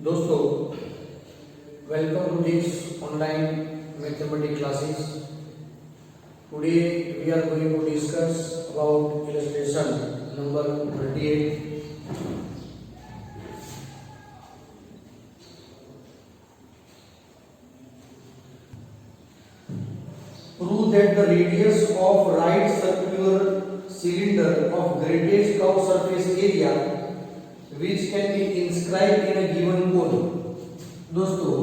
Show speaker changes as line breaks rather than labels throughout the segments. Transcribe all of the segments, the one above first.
दोस्तों, welcome to this online mathematics classes. Today we are going to discuss about illustration number 38. Prove that the radius of right circular cylinder of greatest curved surface area which can be inscribed in a given cone. दोस्तों,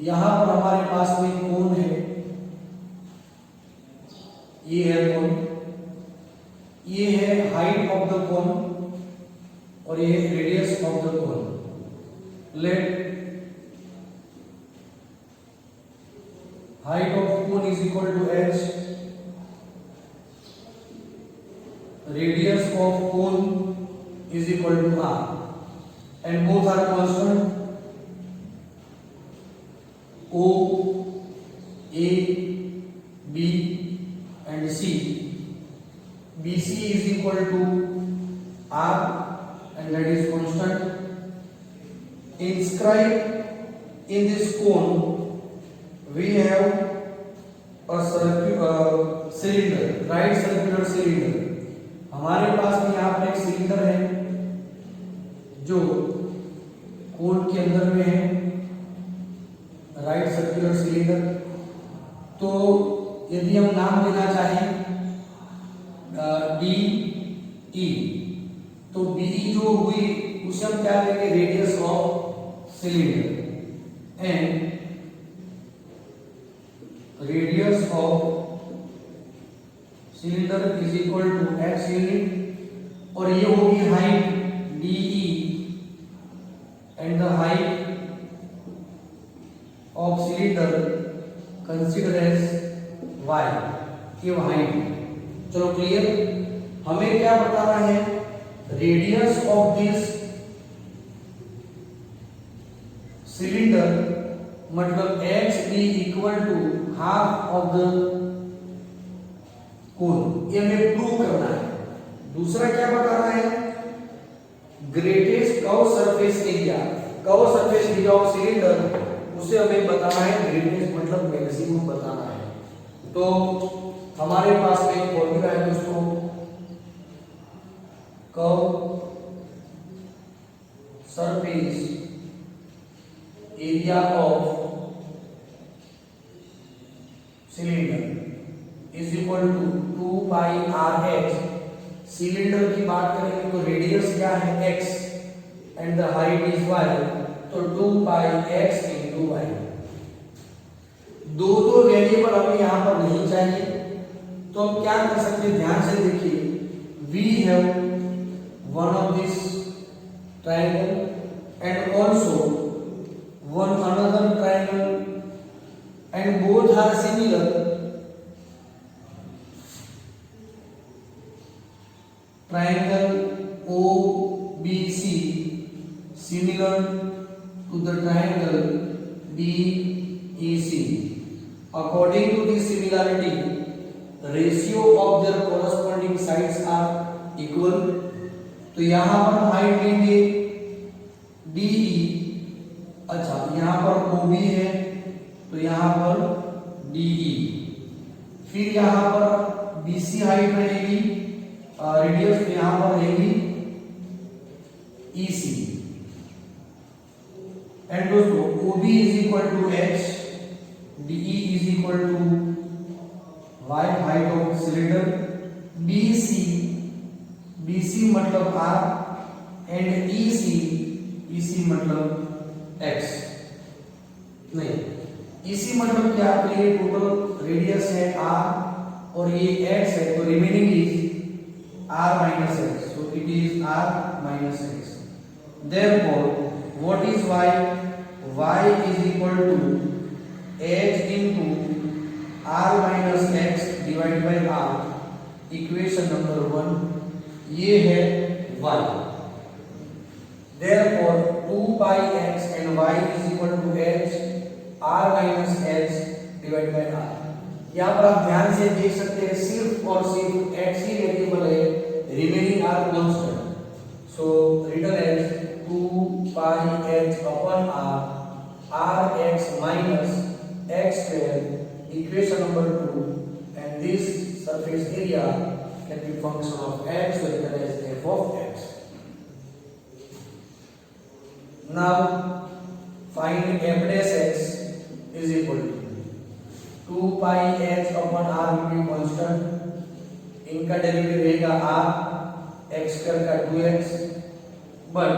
यहाँ पर हमारे पास में कोन है, ये है कोन, ये है हाइट ऑफ द कोन और ये है radius of the cone. Let height of cone is equal to h, radius of cone is equal to r, and both are constant. O, A, B and C. BC is equal to r and that is constant. Inscribe in this cone we have a cylinder, right circular cylinder. हमारे पास में यहाँ पर एक cylinder है जो कोन के अंदर में है, राइट सर्कुलर सिलेंडर. तो यदि हम नाम देना चाहें डी ई, तो बी जो हुई उसे हम क्या लेंगे, radius of cylinder, and radius of cylinder is equal to x unit, और ये होगी height DE and the height of cylinder consider as y. ये हाइट. चलो क्लियर. हमें क्या बताना है, रेडियस ऑफ दिस सिलेंडर मतलब x be equal to half of the कोन. ये हमें प्रूव करना है. दूसरा क्या बताना है, greatest curve surface area, curve surface area of cylinder, उसे हमें बताना है. ग्रेटेस्ट मतलब मैक्सिमम बताना है. तो हमारे पास में एक फॉर्मूला है दोस्तों, curve surface area of cylinder is equal to 2 pi r h. Cylinder की बात करेंगे तो रेडियस क्या है, x and the height is y, तो 2 पाई x इंटू y. दो वेरिएबल हमें यहां पर नहीं चाहिए, तो हम क्या कर सकते हैं, ध्यान से देखिए. We have one of this triangle and also one another triangle and both are similar. Triangle OBC similar to the triangle DEC. According to this similarity, the ratio of their corresponding sides are equal. तो यहाँ पर height लेंगे DE, अच्छा यहाँ पर OB है तो यहाँ पर DE, फिर यहाँ पर BC हाइट रहेगी, रेडियस तो यहाँ पर रहेगी EC, एंड दोस्तों OB is equal to H, DE is equal to Y height of cylinder, BC मतलब R एंड EC मतलब X. नहीं, इसी मतलब क्या, तो ये टोटल रेडियस है r और ये x है, तो remaining is r minus x, so it is r minus x. Therefore what is y is equal to h into r minus x divided by r. Equation number 1 ये है y. Therefore 2 by x and y is equal to h r minus h divided by r. यहाँ पर आप ध्यान से देख सकते हैं, सिर्फ और सिर्फ x ही वेरिएबल है, remaining are constant. So written as 2 pi h upon r x minus x square, equation number 2, and this surface area can be function of x, so written as f of x. Now find f dash x is equal to 2 pi h upon r will be constant, इनका derivative रहेगा r x square का 2x, but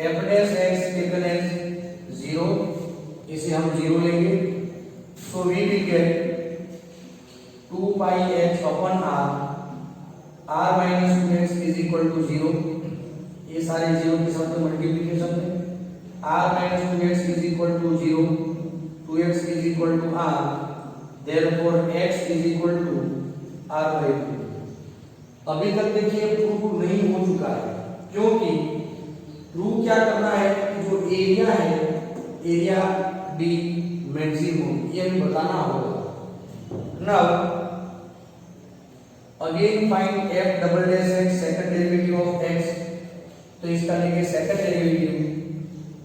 f dash x taken as 0, इसे हम 0 लेंगे, so we will get 2 pi h upon r minus 2x is equal to 0, ये सारे 0 के साथ मल्टीप्लिकेशन है, r minus 2x is equal to 0, 2x is equal to r, therefore x is equal to r by 2। अभी तक देखिए prove नहीं हो चुका है, क्योंकि प्रूव क्या करना है कि जो एरिया है, एरिया बी मैक्सिमम, ये हमें बताना होगा। Now again find f double dash x, second derivative of x, तो इसका लेंगे second derivative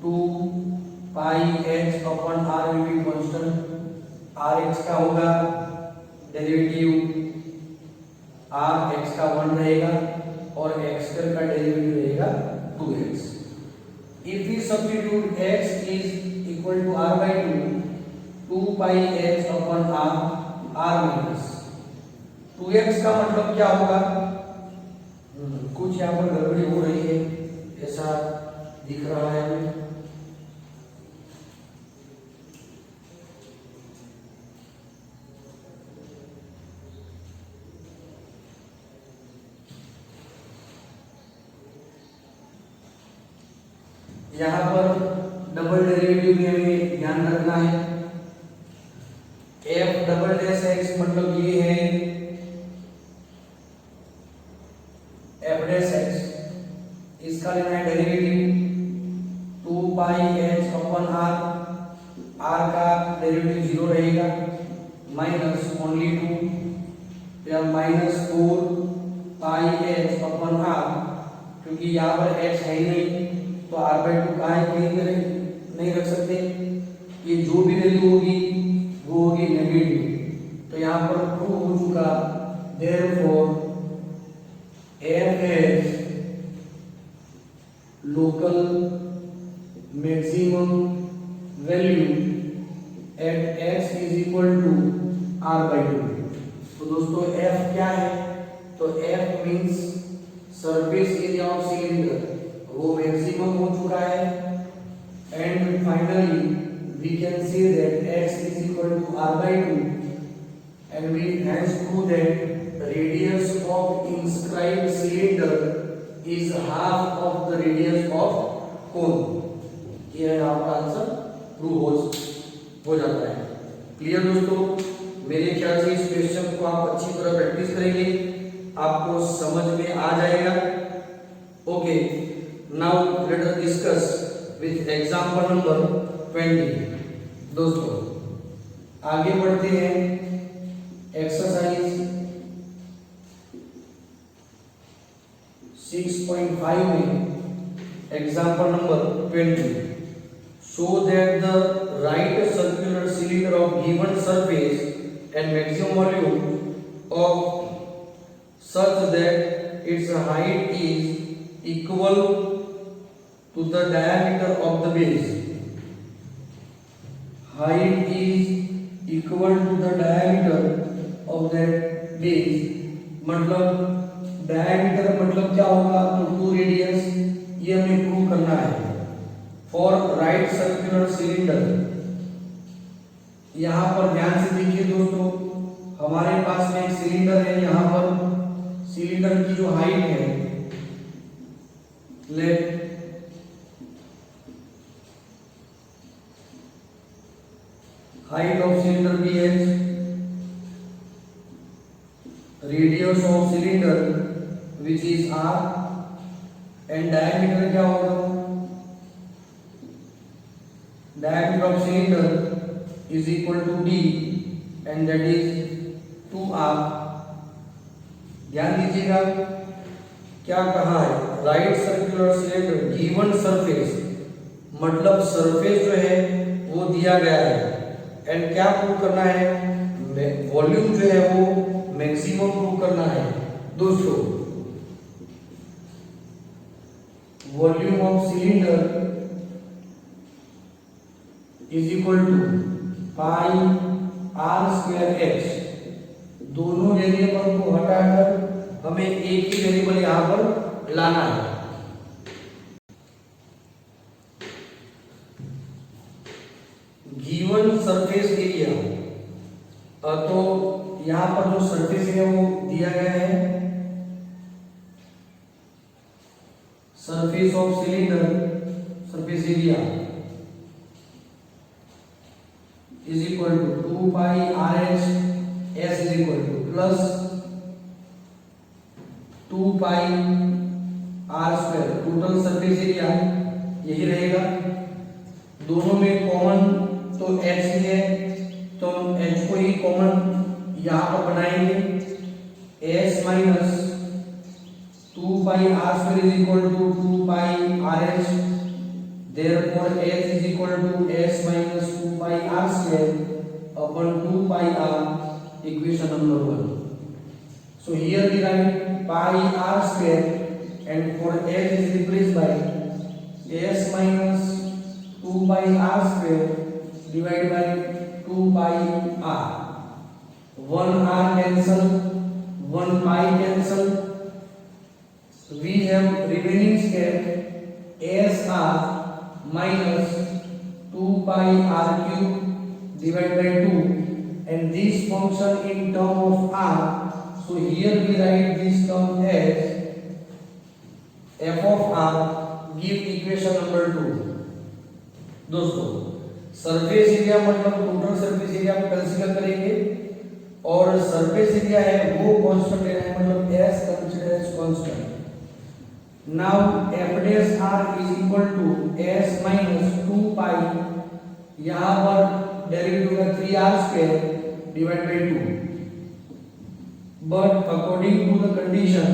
2 pi h upon r will be constant, rx का होगा डेरिवेटिव r x का 1 रहेगा और x स्क्वायर का डेरिवेटिव रहेगा 2x। If we substitute x is equal to r by 2 pi h upon r minus 2x का मतलब क्या होगा, कुछ यहाँ पर गड़बड़ी हो रही है ऐसा दिख रहा है हमें। यहाँ पर डबल डेरिवेटिव में हमें ध्यान रखना है, f डबल डैश x मतलब ये है f डैश x, इसका लेना है derivative 2 pi h upon r का डेरिवेटिव 0 रहेगा, माइनस ओनली 2 या माइनस 4 पाई h अपॉन r, क्योंकि यहाँ पर h है ही नहीं तो r by 2 कहाँ है, कहीं करें नहीं रख सकते, ये जो भी वैल्यू होगी वो होगी नेगेटिव, तो यहाँ पर प्रूव हो चुका, therefore f has local maximum value at x is equal to r by 2। तो दोस्तों f क्या है, तो f means surface area of cylinder, वो मैक्सिमम हो चुका है, and finally we can say that x is equal to r by 2, and we hence prove that radius of inscribed cylinder is half of the radius of cone। ये आपका answer prove हो जाता है। Clear दोस्तों, मेरे ख्याल से इस क्वेश्चन को आप अच्छी तरह प्रैक्टिस करेंगे, आपको समझ में आ जाएगा। Okay, now let us discuss with example number 20। दोस्तों आगे बढ़ते हैं एक्सरसाइज 6.5 में, example number 20। Show that the right circular cylinder of given surface and maximum volume of such that it's height is equal to the diameter of the base, height is equal to the diameter of that base, मतलब diameter मतलब क्या होगा, तो 2 radius, ये हमें prove करना है for right circular cylinder. यहाँ पर ध्यान से देखिए दोस्तों, हमारे पास में एक सिलेंडर है, यहाँ पर सिलेंडर की जो हाइट है, late height of cylinder b is, radius of cylinder which is r, and diameter क्या होगा, diameter of cylinder is equal to d and that is 2r। ध्यान दीजिएगा क्या कहा है, right circular cylinder given surface मतलब surface जो है वो दिया गया है एंड क्या प्रूव करना है, वॉल्यूम जो है वो मैक्सिमम प्रूव करना है। दोस्तों volume of cylinder is equal to pi r square x. दोनों वेरिएबल को हटाकर हमें एक ही वेरिएबल यहां पर लाना है। गिवन सरफेस एरिया, तो यहां पर जो सरफेस एरिया वो दिया गया है, surface of cylinder surface area is equal to 2 pi r h s is equal to plus 2 pi r square. Total surface area यही रहेगा, दोनों में कॉमन तो h ही है, तो हम h को ही कॉमन यहां पर बनाएंगे। s minus 2 pi r square is equal to 2 pi r h, therefore h is equal to s minus 2 pi r square upon 2 pi r, equation number 1। So here we write pi r square and for h is replaced by s minus 2 pi r square divided by 2 pi r. 1 r cancel, 1 pi cancel. We have remaining step s r minus 2 pi r cube divided by 2, and this function in term of r. So here we write this term as f of r, give equation number 2। दोस्तों surface area मतलब total surface area हम consider करेंगे और surface area है वो constant लेना है, मतलब s consider as constant. Now f dash r is equal to s minus 2 pi, यहां पर डेरिवेटिव होगा 3r square divided by 2, but according to the condition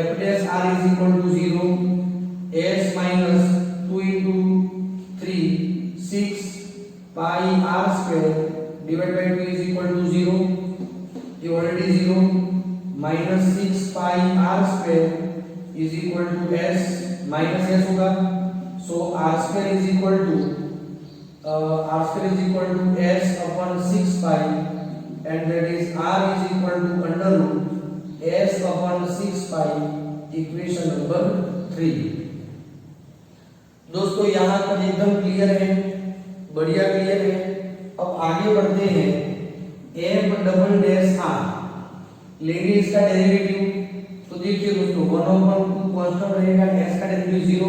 f dash r is equal to 0, s minus 2 into 3 6 pi r square divided by 2 is equal to 0, ये already 0, minus 6 pi r square is equal to s, minus s होगा, so r square is equal to s upon 6 pi, and that is r is equal to under root s upon 6 pi, equation number 3। दोस्तों यहाँ तक एकदम clear है, बढ़िया clear है। अब आगे बढ़ते हैं, f डबल डैश r लेंगे इसका डेरिवेटिव, तो देखिए दोस्तों 1/2 कांस्टेंट रहेगा, s का डेरिवेटिव 0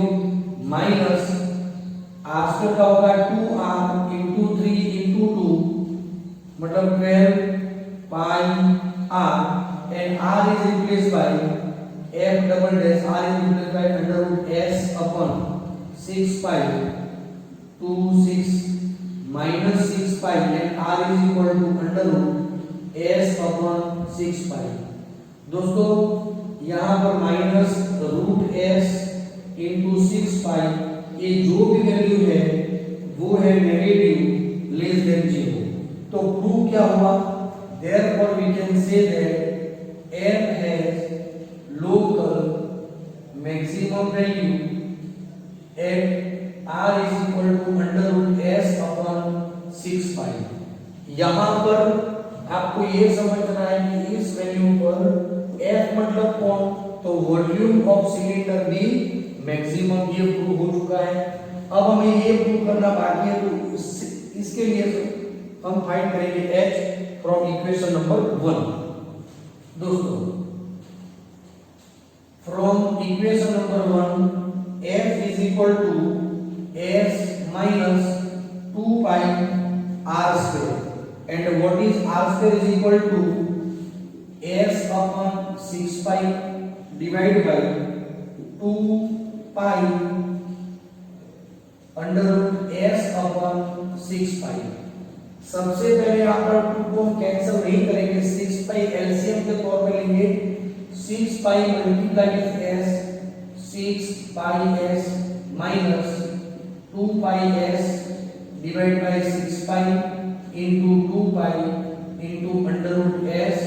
माइनस r स्क्वायर का होगा 2r into 3 into 2 मतलब 12 pi r, and r is replaced by f double dash, r is replaced by under root s upon 6 pi 2 6 minus 6 pi, and r is equal to under root s upon 6 pi। दोस्तों यहाँ पर minus root s into 6 pi, ये जो भी value है वो है negative less than 0। तो प्रूव क्या हुआ, therefore we can say that f has local maximum value at r is equal to under root s upon 6 pi। यहाँ पर आपको ये समझना है कि इस वैल्यू पर f मतलब कौन, तो वॉल्यूम ऑफ सिलेंडर भी मैक्सिमम, ये प्रूव हो चुका है। अब हमें ये प्रूव करना बाकी है, तो इसके लिए हम फाइंड करेंगे h फ्रॉम इक्वेशन नंबर 1। दोस्तों from equation number 1 f is equal to s minus 2 pi r square, and what is r square is equal to s upon 6 pi divide by 2 pi under root s upon 6 pi। सबसे पहले यहाँ पर 2 को हम cancel नहीं करेंगे, 6 pi LCM के तौर पे लेंगे, 6 pi multiply with s 6 pi s minus 2 pi s divided by 6 pi into 2 pi into under root s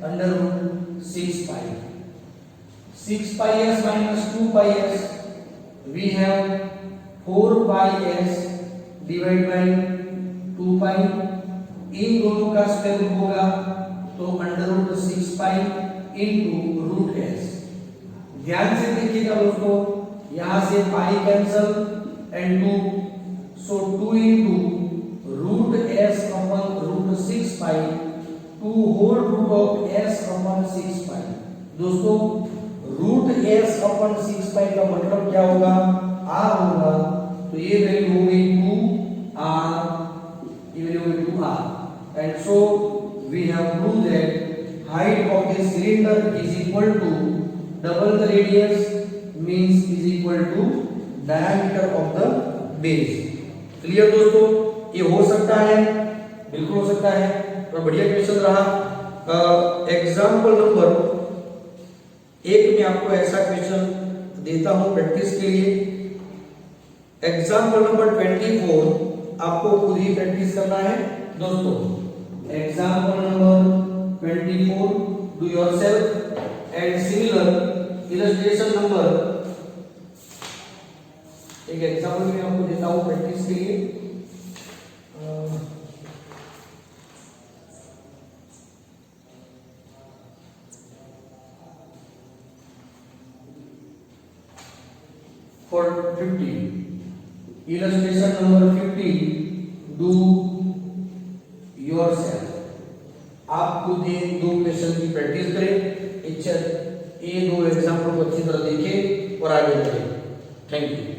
under root 6 pi. 6 pi s minus 2 pi s, we have 4 pi s divided by 2 pi. इन दोनों का square root होगा तो under root 6 pi into root s. ध्यान से देखिएगा दोस्तों, यहां से pi cancel and 2, so 2 into root s upon root 6 pi, 2 whole root of s upon 6 pi. दोस्तों रूट s अपॉन 6 पाई का मतलब क्या होगा, r होगा. तो ये वैल्यू हो गई 2r, ये वैल्यू हो गई 2r. And so we have proved that height of the cylinder is equal to double the radius, means is equal to diameter of the base. Clear दोस्तों, ये हो सकता है, बिल्कुल हो सकता है. और बढ़िया क्वेश्चन रहा. एग्जाम्पल नंबर 1 में आपको ऐसा क्वेश्चन देता हूं प्रैक्टिस के लिए. एग्जाम्पल नंबर 24 आपको खुद ही प्रैक्टिस करना है दोस्तों. Example number 24, do yourself. And similar illustration number, एक एग्जाम्पल में आपको देता हूं प्रैक्टिस के लिए. For 50, illustration number 50, do yourself. आप खुद ये 2 क्वेश्चन की प्रैक्टिस करें. ये 2 एग्जाम्पल को अच्छी तरह देखें और आगे बढ़ें. Thank you.